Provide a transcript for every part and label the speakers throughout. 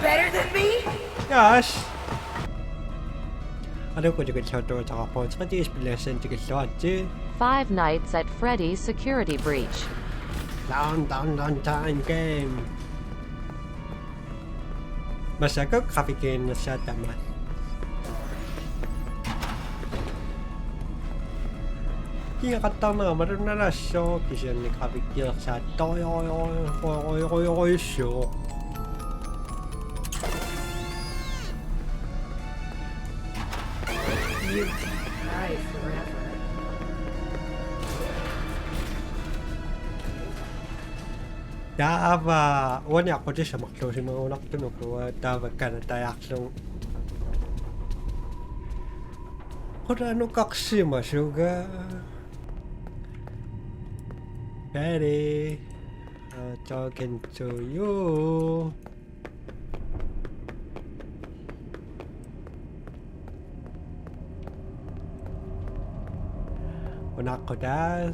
Speaker 1: better than me?
Speaker 2: 야씨. 하려고 지금 저도 작업하고 첫째 스플래시는 지금 좋았지.
Speaker 3: Five Nights at Freddy's Security Breach.
Speaker 2: Time game. Masaya kapikin na siya tama. Kinakataw na maroon na show kasi ni kapikin sa toyo show.
Speaker 1: You can cry forever.
Speaker 2: Dava, wani ako di siya maklo si mga unak tunukuha. Dava ka na tayak lang. Kura no kaksima suga. Freddy, talking to you. Unak ko da.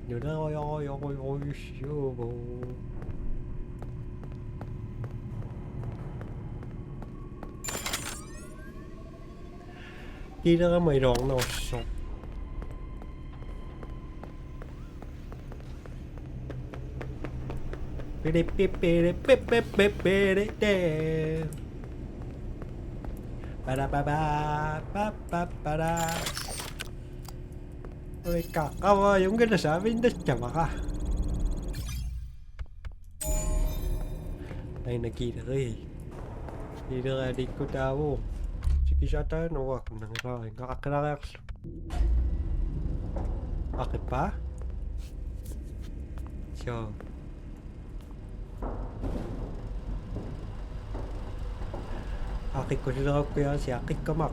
Speaker 2: Nhớ ôi siêu bố. Đi ra mày rong nó sọc. Bê ba da ba ba da. Ôi 가까워 용기를 사빈다 잡아가. Đây là kỳ rồi. Đi ra đi cô tao. Chỉ khi ra tới nó hoặc nặng rồi, nó cái đó. Cái ba. Chờ. Cái cô ra kia sẽ cái mặt.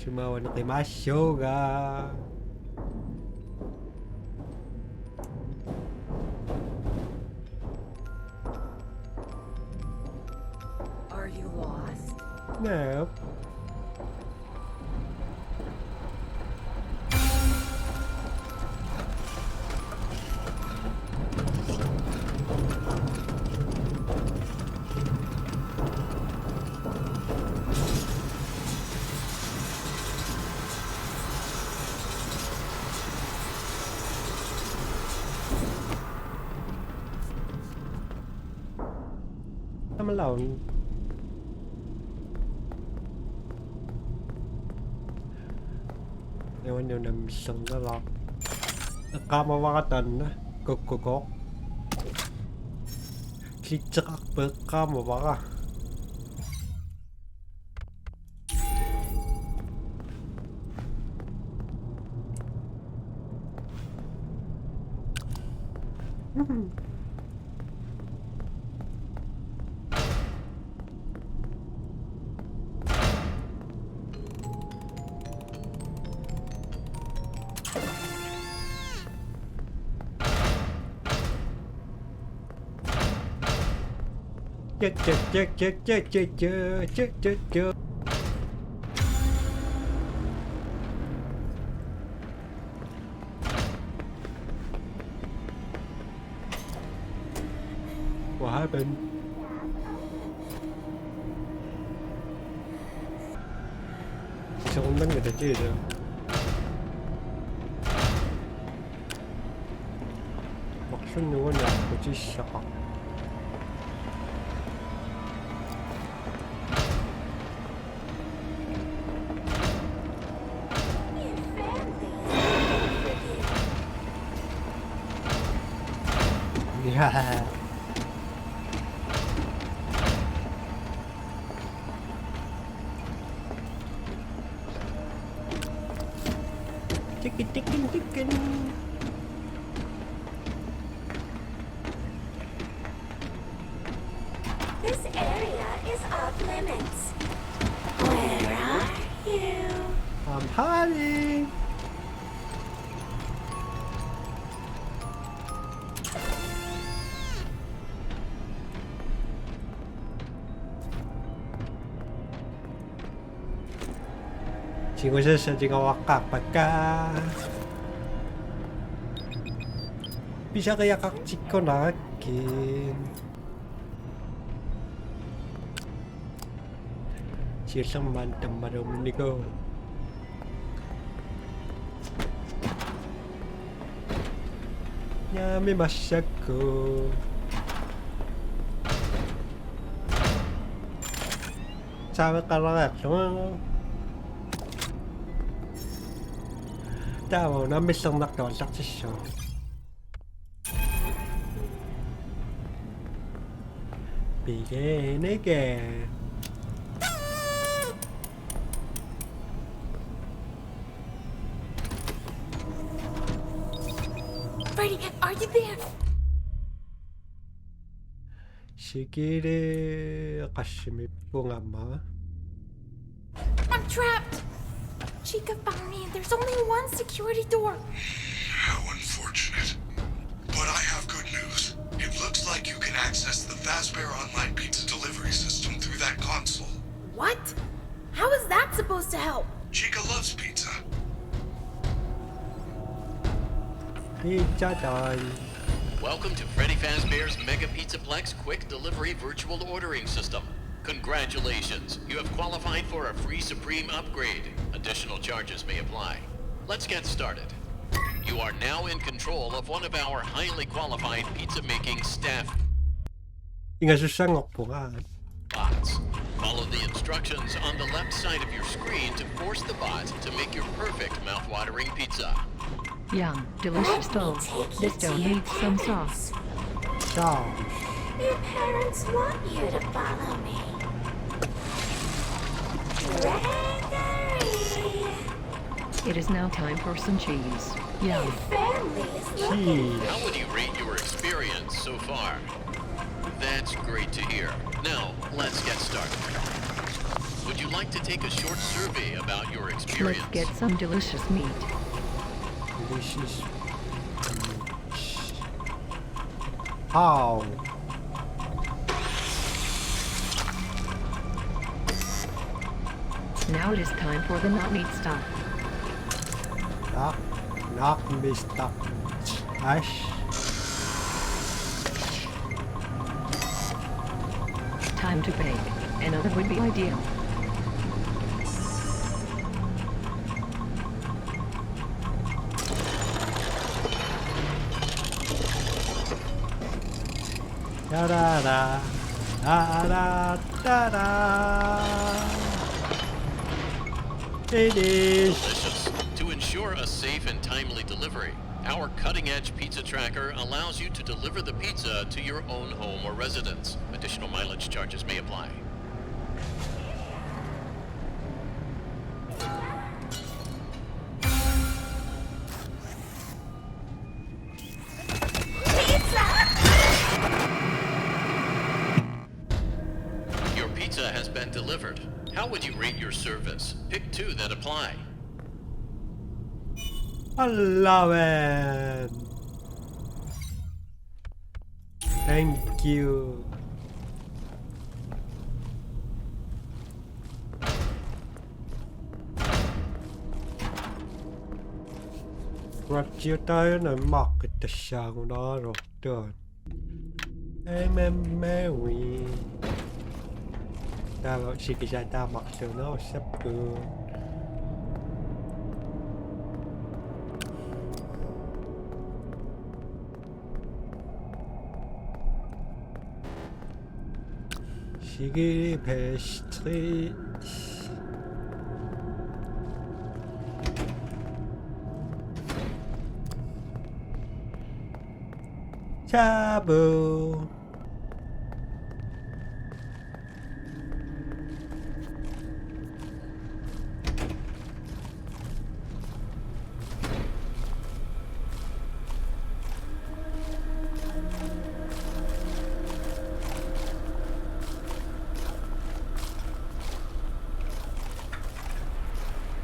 Speaker 2: Sumawa nakimasyo ga.
Speaker 1: Are you lost?
Speaker 2: No. I'm alone. Nếu anh nằm sừng đó lọt. Có mà vào tình á, cục. Khi chắc bớt có mà vào à. Chết. What happened? Sao không đánh người ta chứ rồi? Mặc xuân nữa nhạc của chị sợ. Yeah. Chicken.
Speaker 4: This area is off limits. Where are you?
Speaker 2: I'm hiding. 친구들 지금 와까 빠까 피자가 약간 찍고 나왔긴. 지성 만점 말없니고. 냠이 맛있고. 잘 깔아놨어. Tao nó mới xong bắt đầu sắc xịt. Bị ghê nấy kìa.
Speaker 4: Freddy, are you there?
Speaker 2: 시기를 가슴이 뿡아마.
Speaker 4: I'm trapped. Chica found me and there's only one security door.
Speaker 5: How unfortunate. But I have good news. It looks like you can access the Fazbear Online Pizza delivery system through that console.
Speaker 4: What? How is that supposed to help?
Speaker 5: Chica loves pizza.
Speaker 2: 피자 다이.
Speaker 6: Welcome to Freddy Fazbear's Mega Pizzaplex Quick Delivery Virtual Ordering System. Congratulations, you have qualified for a free Supreme upgrade. Additional charges may apply. Let's get started. You are now in control of one of our highly qualified pizza-making staff
Speaker 2: 이거 수상업보가.
Speaker 6: bots. Follow the instructions on the left side of your screen to force the bot to make your perfect mouth-watering pizza.
Speaker 3: Yum, delicious dough. This dough needs some sauce.
Speaker 2: 자,
Speaker 4: Your parents want you to follow me. Gregory!
Speaker 3: It is now time for some cheese. Yum.
Speaker 4: Family is looking.
Speaker 2: 치.
Speaker 6: How would you rate your experience so far? That's great to hear. Now, let's get started. Would you like to take a short survey about your experience?
Speaker 3: Let's get some delicious meat.
Speaker 2: delicious. How?
Speaker 3: Now it is time for the not meat stuff.
Speaker 2: Knock me stuff. Ash.
Speaker 3: Time to bake. Another would be ideal.
Speaker 2: Da-da-da. Da-da-da-da. It is.
Speaker 6: Delicious. To ensure a safe and timely delivery, our cutting-edge pizza tracker allows you to deliver the pizza to your own home or residence. Additional mileage charges may apply. Your pizza has been delivered. How would you rate your service? Pick two that apply.
Speaker 2: I love it. Thank you. Chia tay nó mặc cái tờ sáng đó rồi trời em Mary ta bảo chỉ cái ta mặc sự nó sắp cứ 시기 베스트리 자부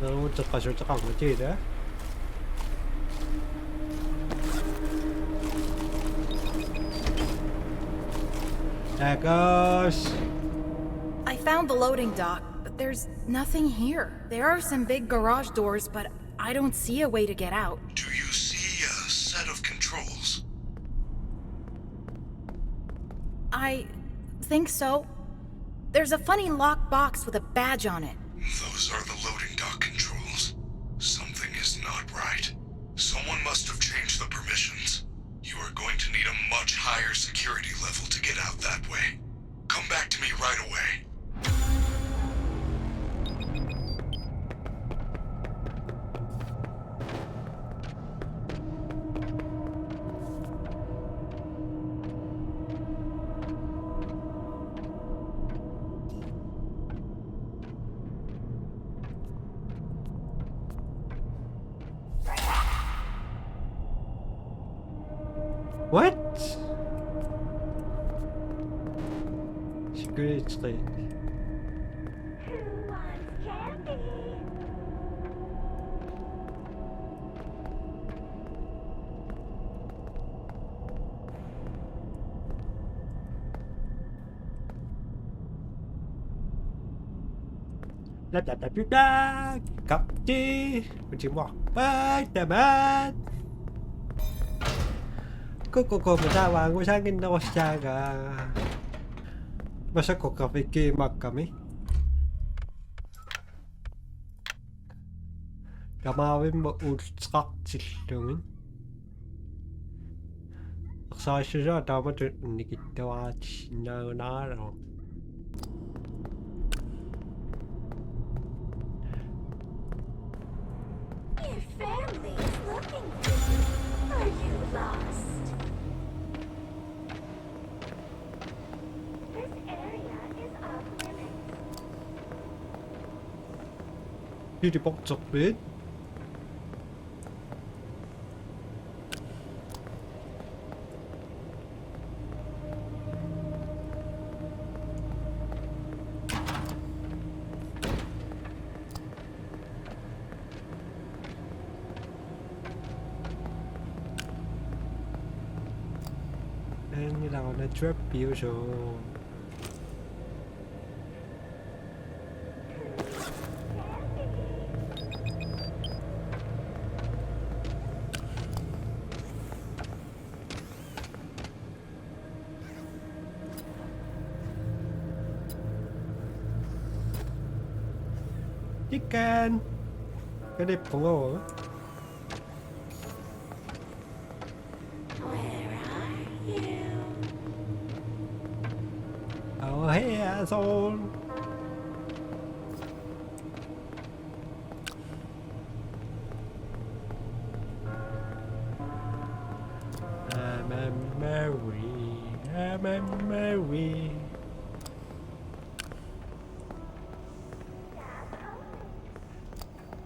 Speaker 2: 너 어쩌까지 거지 이래? There goes.
Speaker 1: I found the loading dock, but there's nothing here. There are some big garage doors, but I don't see a way to get out.
Speaker 5: Do you see a set of controls?
Speaker 1: I think so. There's a funny locked box with a badge on it.
Speaker 5: Those are the loading dock controls. Something is not right. Someone must have changed the permissions. You are going to need a much higher security level to get out that way. Come back to me right away.
Speaker 2: What? Seriously.
Speaker 7: Who wants candy?
Speaker 2: Cặp chi mình chỉ một bye tạm biệt. Koko madawa ko sa akin na siya ga. Basta ko kapikimak kami. Gamawin mo ultrak silungin. Aksa siya dapat nikitawa na naro.
Speaker 7: Your family is looking for you. Are you lost? This area is off limits.
Speaker 2: Đi bóc chọc bếp. Như là nó trap biểu rồi. Chicken. Cái đẹp của ngô hả? Oh, hey, asshole. I'm a Mary.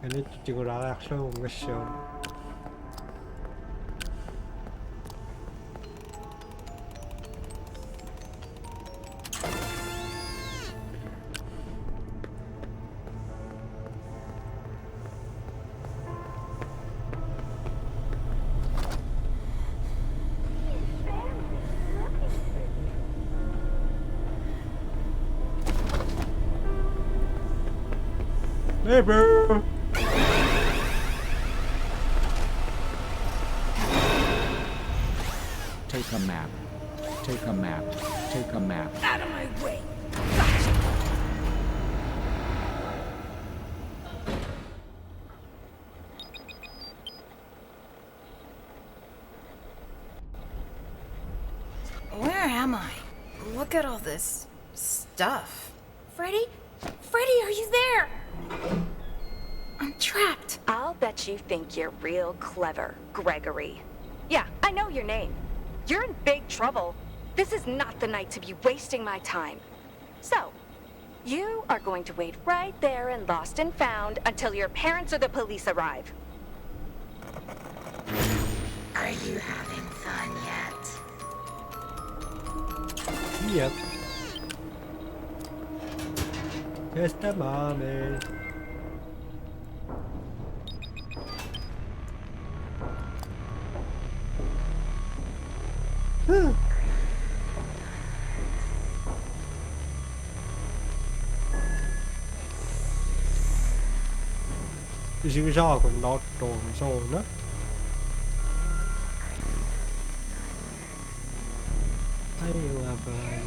Speaker 2: Cái này chỉ có ra lạc sâu một cái sâu. Hey, bro.
Speaker 8: Take a map. Take a map. Take a map.
Speaker 4: Out of my way! Where am I? Look at all this stuff.
Speaker 1: Freddy? Freddy, are you there? I'm trapped.
Speaker 9: I'll bet you think you're real clever, Gregory. Yeah, I know your name. You're in big trouble. This is not the night to be wasting my time. So, you are going to wait right there in Lost and Found until your parents or the police arrive.
Speaker 7: Are you having fun yet?
Speaker 2: Yep. Just a moment. Dữ dò của nó trồn rồi nữa. Hay là vậy.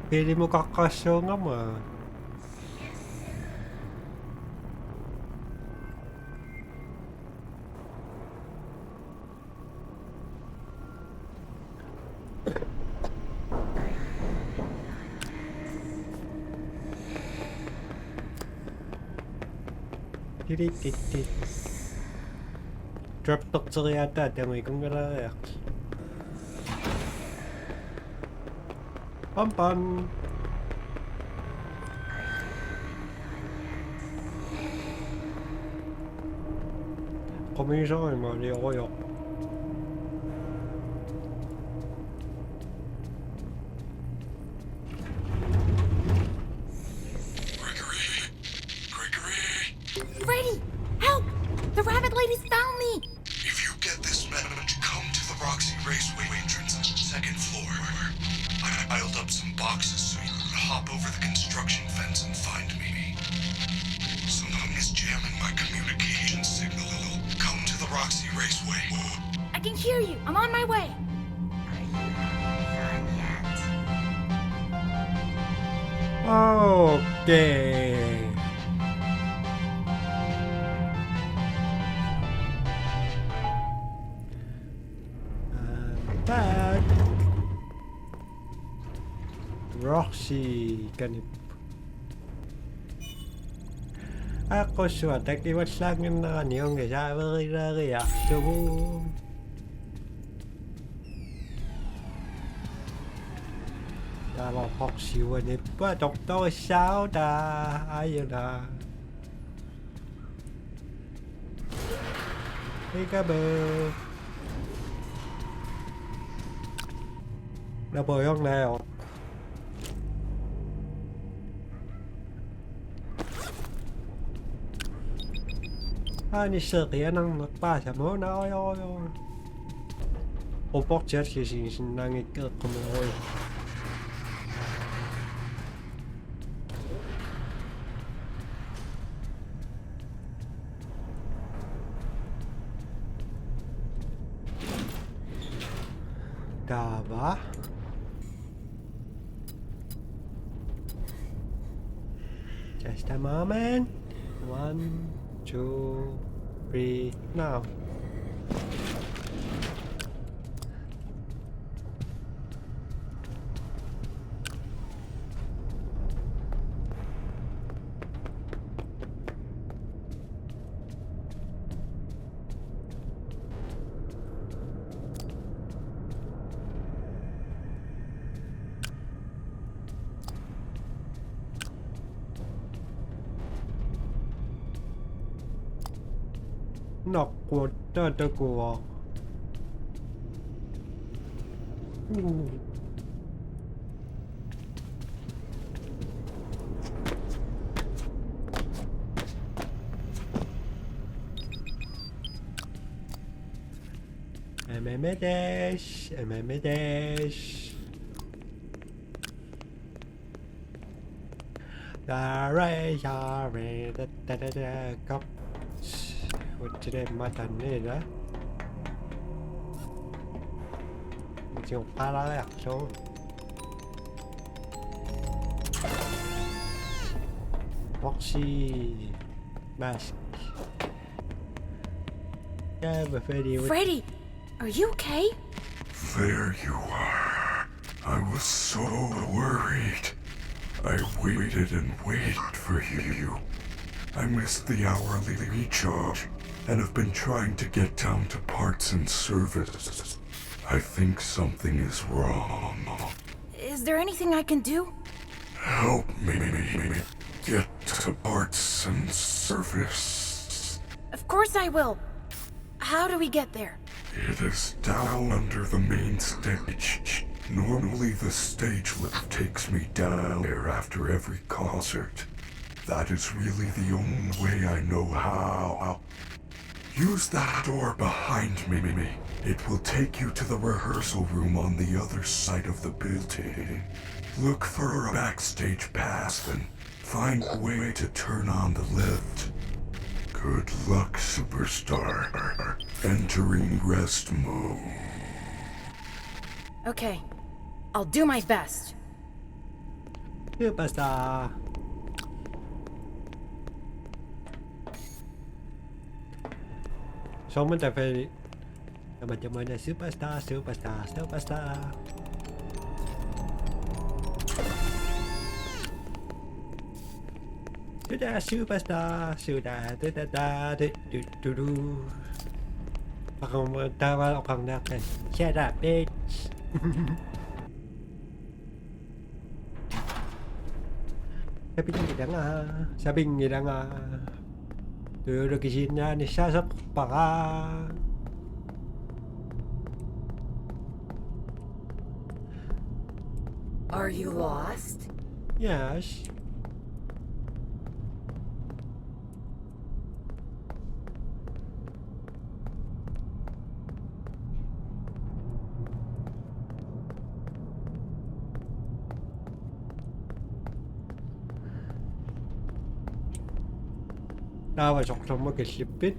Speaker 2: Pili mo kakasyo naman. Tirit. Drop doktor yata, damay kong nalayak. Pam. Komisyon mali ako yok.
Speaker 4: Freddy! Help! The rabbit ladies found me!
Speaker 5: If you get this message, come to the Roxy Raceway entrance, second floor. I piled up some boxes so you could hop over the construction fence and find me. Someone is jamming my communication signal. Come to the Roxy Raceway.
Speaker 4: I can hear you. I'm on my way.
Speaker 2: Okay. Back. Roxy ganip. Ako suat iwas lang yung nakanyong kasama na reaksyon. Tama Roxy ganip pa. Doktor sao da. Ayun na. Peekaboo. 나보영 나요. 아니 sợ ng nagpasa mo na ayo. Opo chat sin nangit ka kumoy. Daba. Just a moment. 1, 2, 3, now. Naku, tatakuha. MMDash. Sorry, cup. 어찌래 맞았네. 지금 빨아라 약속. 혹시 마스크. Yeah, but
Speaker 4: Freddy, are you okay?
Speaker 5: There you are. I was so worried. I waited and waited for you. I missed the hourly recharge and have been trying to get down to parts and service. I think something is wrong.
Speaker 4: Is there anything I can do?
Speaker 5: Help me get to parts and service.
Speaker 4: Of course I will. How do we get there?
Speaker 5: It is down under the main stage. Normally the stage lift takes me down there after every concert. That is really the only way I know how. Use that door behind me. It will take you to the rehearsal room on the other side of the building. Look for a backstage pass and find a way to turn on the lift. Good luck, superstar. Entering rest mode.
Speaker 4: Okay, I'll do my best.
Speaker 2: Superstar. Sống bên tại Freddy. Mình cho mình là superstar. Superstar. Ako tawa ako natin. Shut up, bitch. Sabi nila nga. Turugishin na ni Sasak Paka.
Speaker 10: Are you lost?
Speaker 2: Yes. Tawa sokson mo kisipit.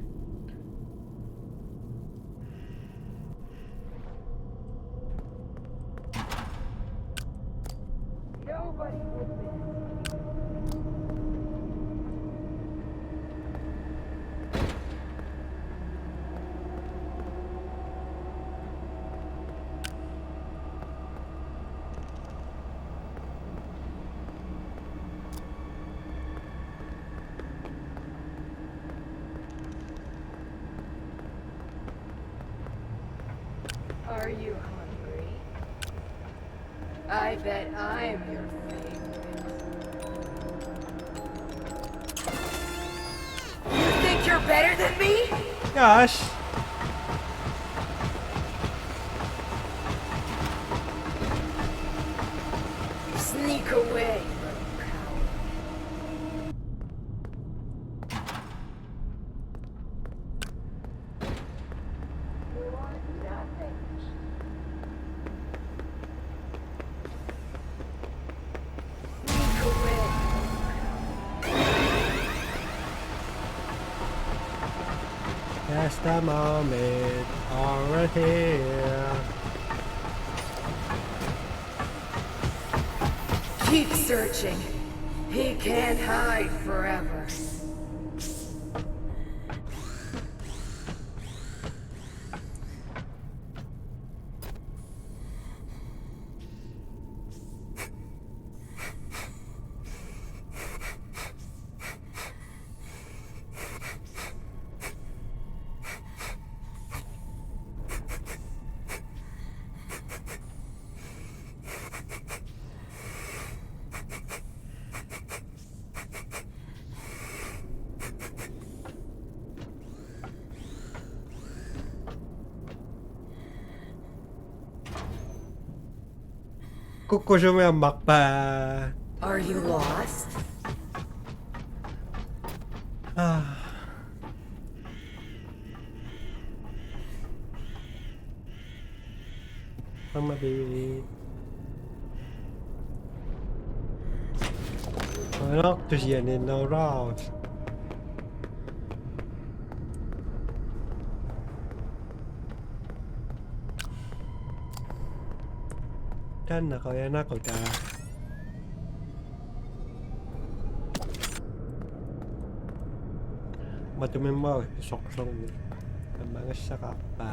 Speaker 10: Are you hungry? I bet I'm your favorite. You think you're better than me?
Speaker 2: Yes.
Speaker 10: Sneak away.
Speaker 2: That's the moment already here.
Speaker 10: Keep searching. He can't hide forever.
Speaker 2: Kukusumi ang makpa.
Speaker 10: Are you lost?
Speaker 2: Mabibili. Anak to siya ni no round. Dan na kaya na ko ta. Matumin mo sok-sok ang mga saka pa.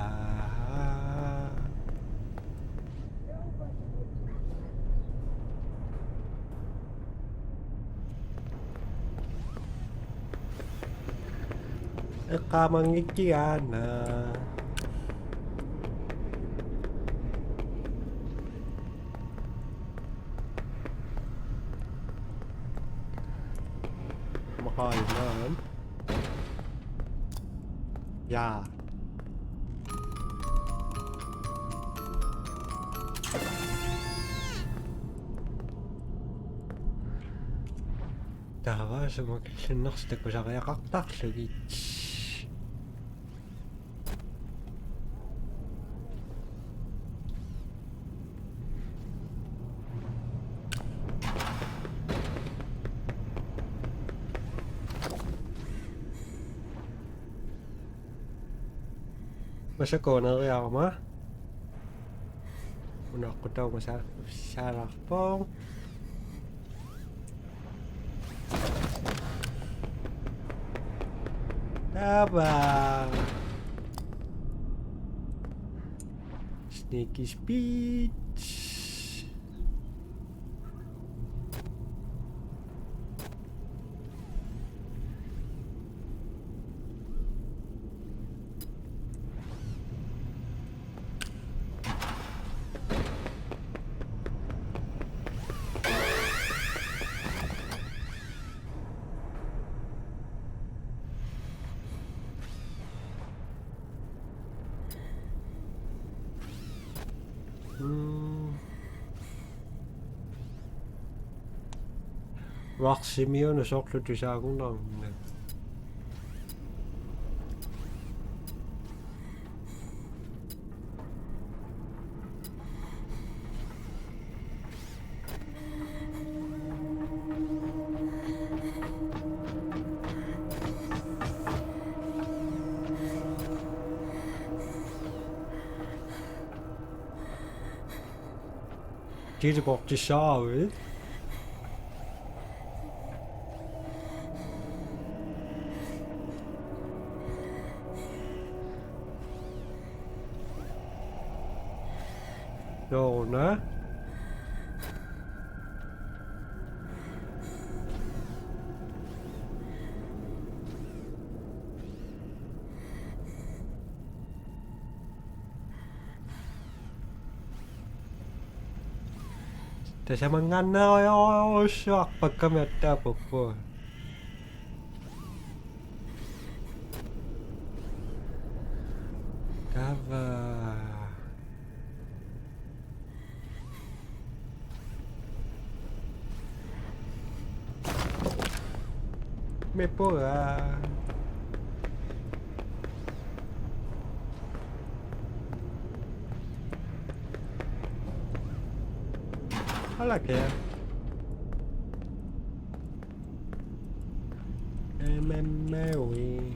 Speaker 2: Kamangitian na. Makainan. Yeah. Dawa sa mga sinaks ko sa kaya kaktak lagi. Masa ko na kaya ako ma? Una ko daw masarap pong Apa? Sneaky speech. Roximion is ook dus ook dan. Dit op de saus. Đồ nữa. Tässä mä ngannaa jo shoppa kamettaa poppo. Kava. Me porra. Olha que é. Meu e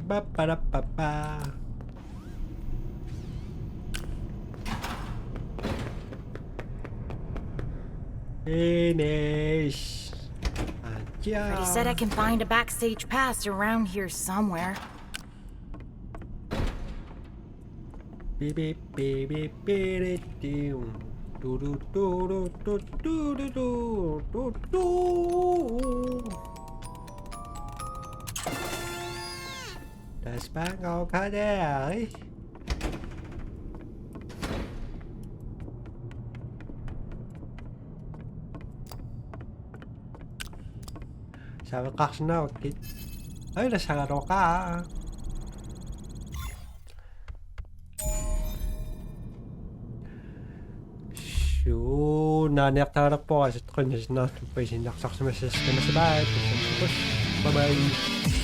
Speaker 2: ba para papá. Finish.
Speaker 1: Freddy said I can find a backstage pass around here somewhere.
Speaker 2: Beep beep beep beep beep do do do do do do do do do do. Das bang all cả đấy. Sao nó cắt nó kít? Ấy là sao đâu cả? Shoo, na nektar po. Sa kanya na, pwede sinaksak sa message na sa bye. Bye bye.